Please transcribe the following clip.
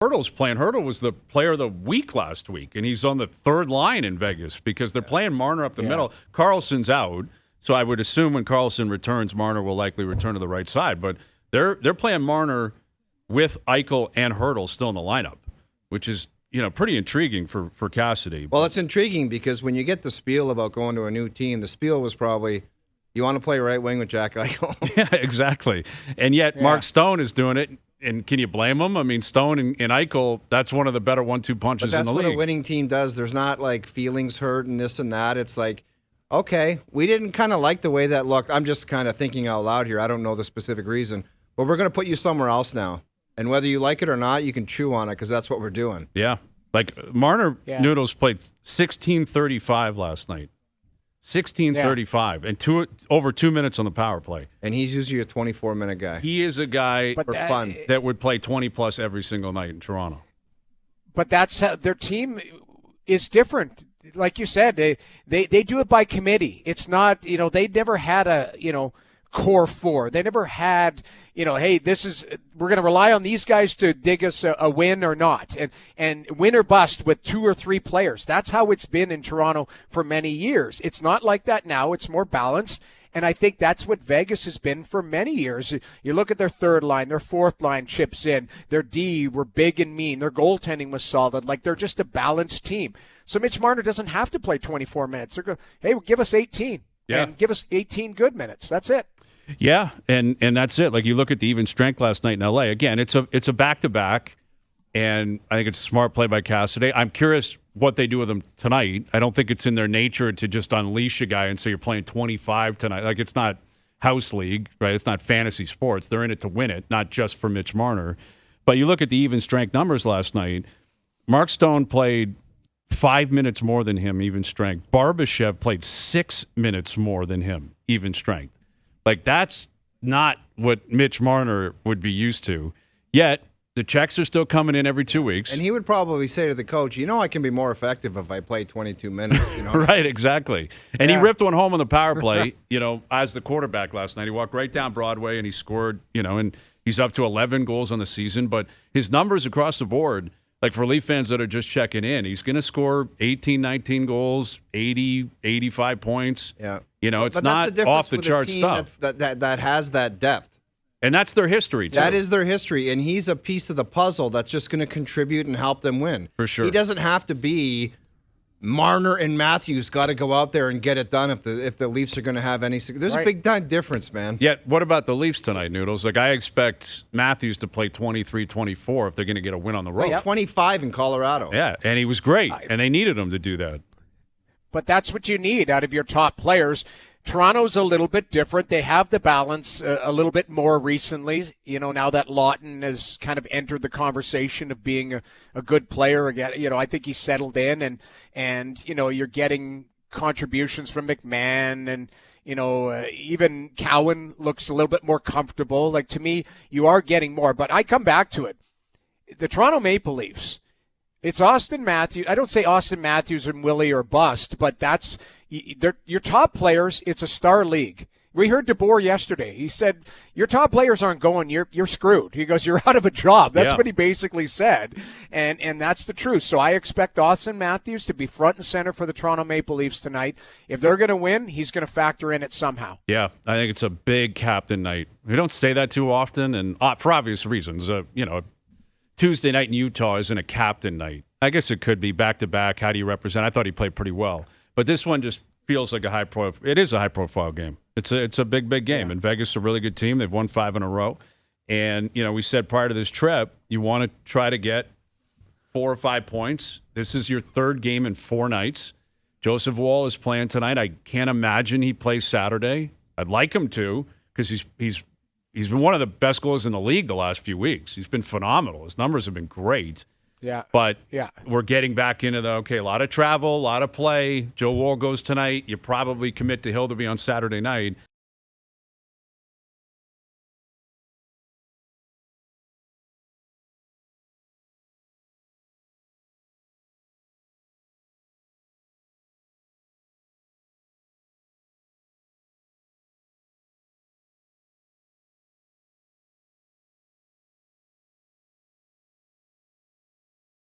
Hurdle's playing. Hurdle was the player of the week last week, and he's on the third line in Vegas because they're playing Marner up the middle. Carlson's out, so I would assume when Carlson returns, Marner will likely return to the right side. But they're playing Marner with Eichel and Hurdle still in the lineup, which is pretty intriguing for Cassidy. Well, it's intriguing because when you get the spiel about going to a new team, the spiel was probably, you want to play right wing with Jack Eichel. Yeah, exactly. And yet Mark Stone is doing it. And can you blame him? I mean, Stone and Eichel, that's one of the better 1-2 punches in the league. That's what a winning team does. There's not like feelings hurt and this and that. It's like, okay, we didn't kind of like the way that looked. I'm just kind of thinking out loud here. I don't know the specific reason. But we're going to put you somewhere else now. And whether you like it or not, you can chew on it because that's what we're doing. Yeah. Like Marner Noodles played 16:35 last night. 16:35 and over 2 minutes on the power play. And he's usually a 24-minute guy. He is a guy for fun that would play 20-plus every single night in Toronto. But that's how their team is different. Like you said, they do it by committee. It's not, they never had a, core four. They never had, hey, we're going to rely on these guys to dig us a win or not, and win or bust with 2 or 3 players. That's how it's been in Toronto for many years. It's not like that now. It's more balanced. And I think that's what Vegas has been for many years. You look at their third line, their fourth line chips in, their D were big and mean, their goaltending was solid. Like, they're just a balanced team. So Mitch Marner doesn't have to play 24 minutes. They're going, hey, give us 18. Yeah. And give us 18 good minutes. That's it. Yeah, and that's it. Like, you look at the even strength last night in L.A. Again, it's a back-to-back, and I think it's a smart play by Cassidy. I'm curious what they do with him tonight. I don't think it's in their nature to just unleash a guy and say you're playing 25 tonight. Like, it's not house league, right? It's not fantasy sports. They're in it to win it, not just for Mitch Marner. But you look at the even strength numbers last night. Mark Stone played 5 minutes more than him, even strength. Barbashev played 6 minutes more than him, even strength. Like, that's not what Mitch Marner would be used to. Yet, the checks are still coming in every 2 weeks. And he would probably say to the coach, I can be more effective if I play 22 minutes. Right, exactly. And he ripped one home on the power play, as the quarterback last night. He walked right down Broadway and he scored, and he's up to 11 goals on the season. But his numbers across the board, like for Leaf fans that are just checking in, he's going to score 18, 19 goals, 80, 85 points. Yeah. It's not off-the-chart stuff. That has that depth. And that's their history, too. That is their history, and he's a piece of the puzzle that's just going to contribute and help them win. For sure. He doesn't have to be Marner and Matthews got to go out there and get it done if the Leafs are going to have any. There's a big-time difference, man. Yet, what about the Leafs tonight, Noodles? Like, I expect Matthews to play 23-24 if they're going to get a win on the road. 25 in Colorado. Yeah, and he was great, and they needed him to do that. But that's what you need out of your top players. Toronto's a little bit different. They have the balance a little bit more recently, now that Lawton has kind of entered the conversation of being a good player again. I think he's settled in and you're getting contributions from McMahon and, even Cowan looks a little bit more comfortable. Like, to me, you are getting more, but I come back to it. The Toronto Maple Leafs, it's Austin Matthews. I don't say Austin Matthews and Willie or bust, but that's your top players. It's a star league. We heard DeBoer yesterday. He said, your top players aren't going, you're screwed. He goes, you're out of a job. That's what he basically said. And that's the truth. So I expect Austin Matthews to be front and center for the Toronto Maple Leafs tonight. If they're going to win, he's going to factor in it somehow. Yeah, I think it's a big captain night. We don't say that too often, and for obvious reasons. Tuesday night in Utah isn't a captain night. I guess it could be back-to-back. How do you represent? I thought he played pretty well. But this one just feels like it is a high-profile game. It's a big game. Yeah. And Vegas is a really good team. They've won 5 in a row. And, we said prior to this trip, you want to try to get 4 or 5 points. This is your third game in 4 nights. Joseph Woll is playing tonight. I can't imagine he plays Saturday. I'd like him to because he's been one of the best goalers in the league the last few weeks. He's been phenomenal. His numbers have been great. Yeah. But we're getting back into a lot of travel, a lot of play. Joe Woll goes tonight. You probably commit to Hill to be on Saturday night.